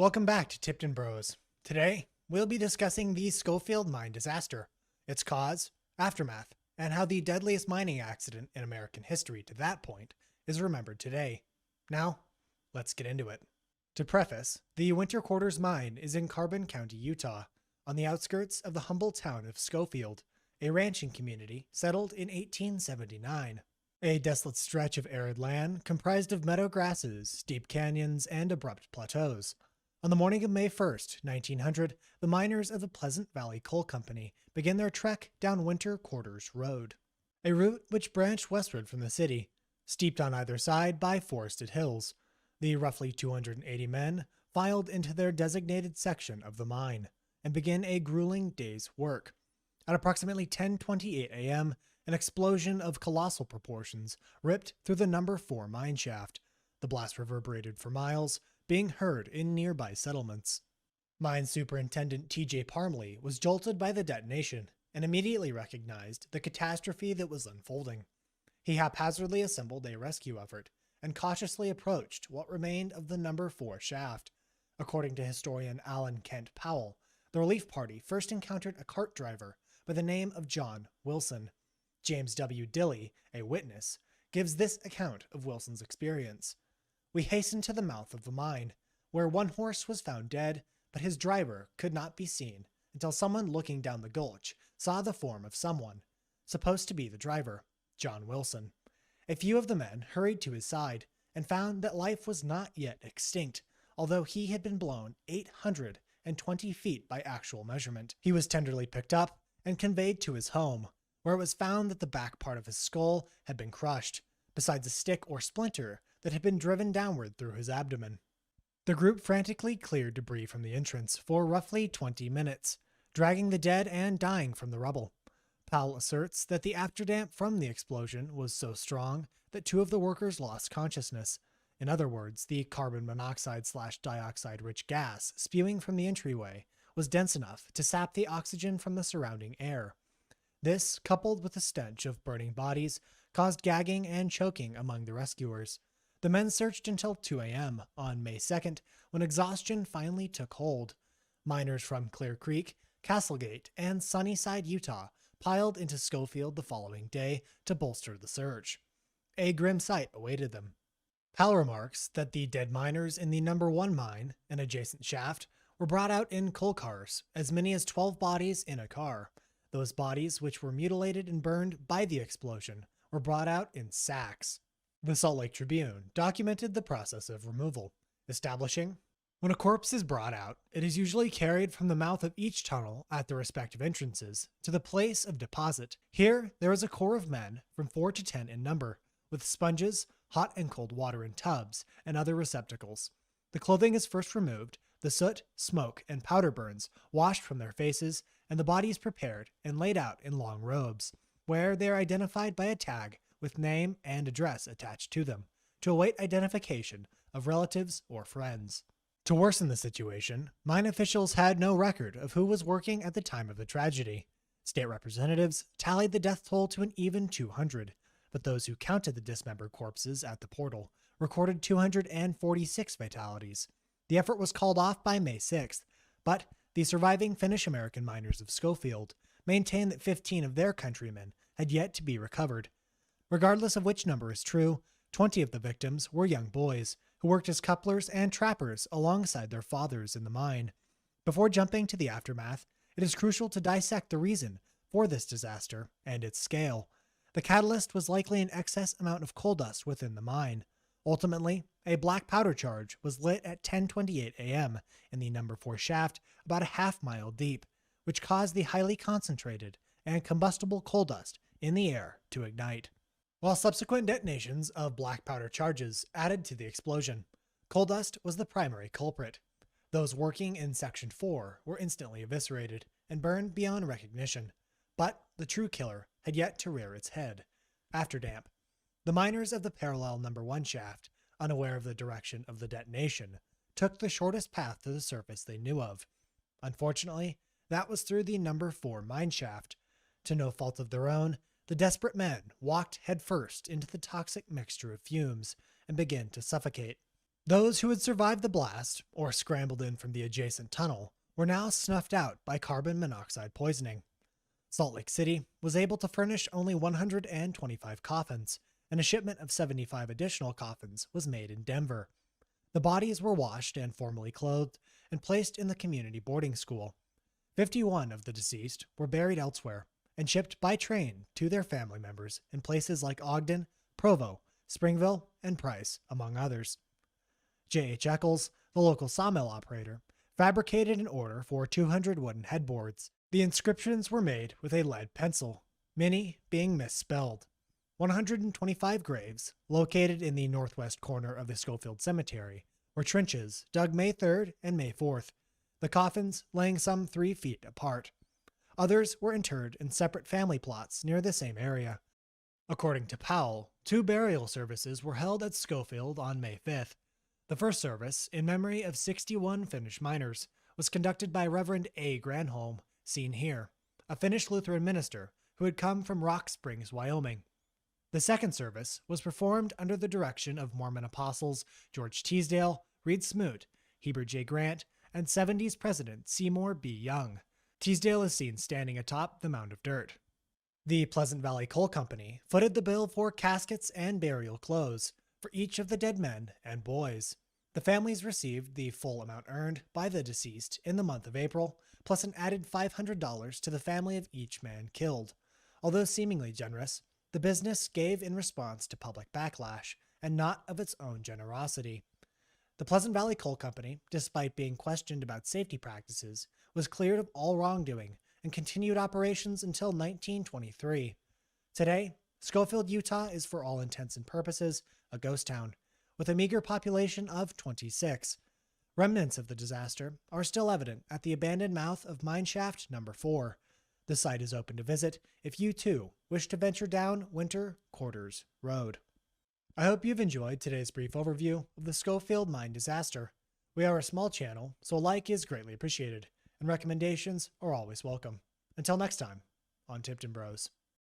Welcome back to Tipton Bros. Today, we'll be discussing the Scofield mine disaster, its cause, aftermath, and how the deadliest mining accident in American history to that point is remembered today. Now, let's get into it. To preface, the Winter Quarters mine is in Carbon County, Utah, on the outskirts of the humble town of Scofield, a ranching community settled in 1879. A desolate stretch of arid land comprised of meadow grasses, steep canyons, and abrupt plateaus. On the morning of May 1st, 1900, the miners of the Pleasant Valley Coal Company began their trek down Winter Quarters Road, a route which branched westward from the city, steeped on either side by forested hills. The roughly 280 men filed into their designated section of the mine and began a grueling day's work. At approximately 10:28 a.m., an explosion of colossal proportions ripped through the number 4 mine shaft. The blast reverberated for miles, being heard in nearby settlements. Mine Superintendent T.J. Parmley was jolted by the detonation and immediately recognized the catastrophe that was unfolding. He haphazardly assembled a rescue effort and cautiously approached what remained of the number 4 shaft. According to historian Alan Kent Powell, the relief party first encountered a cart driver by the name of John Wilson. James W. Dilley, a witness, gives this account of Wilson's experience. "We hastened to the mouth of the mine, where one horse was found dead, but his driver could not be seen until someone looking down the gulch saw the form of someone, supposed to be the driver, John Wilson. A few of the men hurried to his side and found that life was not yet extinct, although he had been blown 820 feet by actual measurement. He was tenderly picked up and conveyed to his home, where it was found that the back part of his skull had been crushed, besides a stick or splinter that had been driven downward through his abdomen." The group frantically cleared debris from the entrance for roughly 20 minutes, dragging the dead and dying from the rubble. Powell asserts that the afterdamp from the explosion was so strong that 2 of the workers lost consciousness. In other words, the carbon monoxide/dioxide-rich gas spewing from the entryway was dense enough to sap the oxygen from the surrounding air. This, coupled with the stench of burning bodies, caused gagging and choking among the rescuers. The men searched until 2 a.m. on May 2nd, when exhaustion finally took hold. Miners from Clear Creek, Castlegate, and Sunnyside, Utah, piled into Scofield the following day to bolster the search. A grim sight awaited them. Powell remarks that the dead miners in the number 1 mine, an adjacent shaft, were brought out in coal cars, as many as 12 bodies in a car. Those bodies, which were mutilated and burned by the explosion, were brought out in sacks. The Salt Lake Tribune documented the process of removal, establishing, "When a corpse is brought out, it is usually carried from the mouth of each tunnel at the respective entrances to the place of deposit. Here there is a corps of men from 4 to 10 in number, with sponges, hot and cold water in tubs, and other receptacles. The clothing is first removed, the soot, smoke, and powder burns washed from their faces, and the bodies prepared and laid out in long robes, where they are identified by a tag with name and address attached to them, to await identification of relatives or friends." To worsen the situation, mine officials had no record of who was working at the time of the tragedy. State representatives tallied the death toll to an even 200, but those who counted the dismembered corpses at the portal recorded 246 fatalities. The effort was called off by May 6th, but the surviving Finnish American miners of Scofield maintained that 15 of their countrymen had yet to be recovered. Regardless of which number is true, 20 of the victims were young boys who worked as couplers and trappers alongside their fathers in the mine. Before jumping to the aftermath, it is crucial to dissect the reason for this disaster and its scale. The catalyst was likely an excess amount of coal dust within the mine. Ultimately, a black powder charge was lit at 10:28 a.m. in the number 4 shaft about a half-mile deep, which caused the highly concentrated and combustible coal dust in the air to ignite. While subsequent detonations of black powder charges added to the explosion, coal dust was the primary culprit. Those working in Section 4 were instantly eviscerated and burned beyond recognition, but the true killer had yet to rear its head: afterdamp. The miners of the parallel number 1 shaft, unaware of the direction of the detonation, took the shortest path to the surface they knew of. Unfortunately, that was through the number 4 mine shaft. To no fault of their own, the desperate men walked headfirst into the toxic mixture of fumes and began to suffocate. Those who had survived the blast, or scrambled in from the adjacent tunnel, were now snuffed out by carbon monoxide poisoning. Salt Lake City was able to furnish only 125 coffins, and a shipment of 75 additional coffins was made in Denver. The bodies were washed and formally clothed and placed in the community boarding school. 51 of the deceased were buried elsewhere and shipped by train to their family members in places like Ogden, Provo, Springville, and Price, among others. J.H. Eccles, the local sawmill operator, fabricated an order for 200 wooden headboards. The inscriptions were made with a lead pencil, many being misspelled. 125 graves, located in the northwest corner of the Scofield Cemetery, were trenches dug May 3rd and May 4th, the coffins laying some 3 feet apart. Others were interred in separate family plots near the same area. According to Powell, 2 burial services were held at Scofield on May 5th. The first service, in memory of 61 Finnish miners, was conducted by Reverend A. Granholm, seen here, a Finnish Lutheran minister who had come from Rock Springs, Wyoming. The second service was performed under the direction of Mormon apostles George Teasdale, Reed Smoot, Heber J. Grant, and 70s President Seymour B. Young. Teasdale is seen standing atop the mound of dirt. The Pleasant Valley Coal Company footed the bill for caskets and burial clothes for each of the dead men and boys. The families received the full amount earned by the deceased in the month of April, plus an added $500 to the family of each man killed. Although seemingly generous, the business gave in response to public backlash, and not of its own generosity. The Pleasant Valley Coal Company, despite being questioned about safety practices, was cleared of all wrongdoing and continued operations until 1923. Today, Scofield, Utah is for all intents and purposes a ghost town, with a meager population of 26. Remnants of the disaster are still evident at the abandoned mouth of Mineshaft No. 4. The site is open to visit if you too wish to venture down Winter Quarters Road. I hope you've enjoyed today's brief overview of the Scofield mine disaster. We are a small channel, so a like is greatly appreciated, and recommendations are always welcome. Until next time, on Tipton Bros.